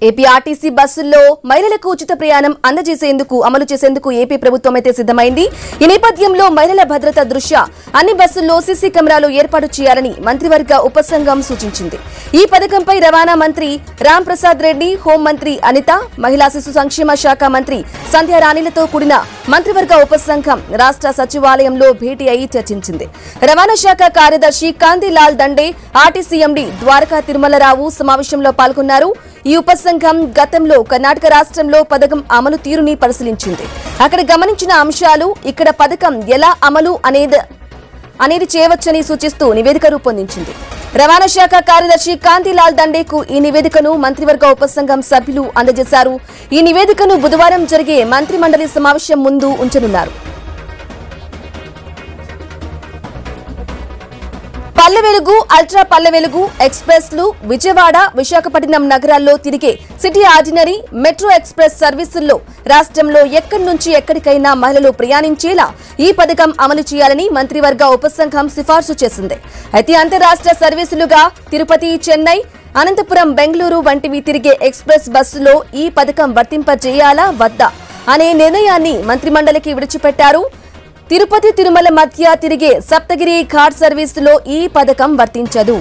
AP RTC బస్సుల్లో మహిళలకు ఉచిత ప్రయాణం అమలు చేసేందుకు ఏపీ ప్రభుత్వం అయితే సిద్ధమైంది. ఈ నేపథ్యంలో మహిళల భద్రత దృష్ట్యా అన్ని బస్సుల్లో సీసీ కెమెరాలు ఏర్పాటు చేయాలని మంత్రివర్గ ఉపసంఘం సూచించింది. ఈ పథకంపై రవాణా మంత్రి రామ్ ప్రసాద్ రెడ్డి, హోంమంత్రి అనిత, మహిళా శిశు సంక్షేమ శాఖ మంత్రి సంధ్యారాణిలతో కూడిన మంత్రివర్గ ఉపసంఘం రాష్ట్ర సచివాలయంలో భేటీ అయి చర్చించింది. రవాణా శాఖ కార్యదర్శి కాంతిలాల్ దండే, ఆర్టీసీ ఎండీ ద్వారకా తిరుమలరావు సమావేశంలో పాల్గొన్నారు. ఈ ఉపసంఘం గతంలో కర్ణాటక రాష్ట్రంలో పథకం అమలు తీరుని పరిశీలించింది. అక్కడ గమనించిన అంశాలు ఇక్కడ పథకం ఎలా అమలు అనేది చేయవచ్చని సూచిస్తూ నివేదిక రూపొందించింది. రవాణా శాఖ కార్యదర్శి కాంతిలాల్ దండేకు ఈ నివేదికను మంత్రివర్గ ఉపసంఘం సభ్యులు అందజేశారు. ఈ నివేదికను బుధవారం జరిగే మంత్రి మండలి సమావేశం ముందు ఉంచనున్నారు. పల్లె వెలుగు, అల్ట్రా పల్లె వెలుగు ఎక్స్ప్రెస్లు విజయవాడ, విశాఖపట్నం నగరాల్లో తిరిగే సిటీ ఆర్డినరీ, మెట్రో ఎక్స్ప్రెస్ సర్వీసుల్లో రాష్ట్రంలో ఎక్కడి నుంచి ఎక్కడికైనా మహిళలు ప్రయాణించేలా ఈ పథకం అమలు చేయాలని మంత్రివర్గ ఉపసంఘం సిఫార్సు చేసింది. అయితే అంతర్రాష్ట్ర సర్వీసులుగా తిరుపతి, చెన్నై, అనంతపురం, బెంగళూరు వంటివి తిరిగే ఎక్స్ప్రెస్ బస్సులో ఈ పథకం వర్తింపజేయాలా వద్దా అనే నిర్ణయాన్ని మంత్రిమండలికి విడిచిపెట్టారు. తిరుపతి, తిరుమల మధ్య తిరిగే సప్తగిరి ఘాట్ సర్వీసులో ఈ పథకం వర్తించదు.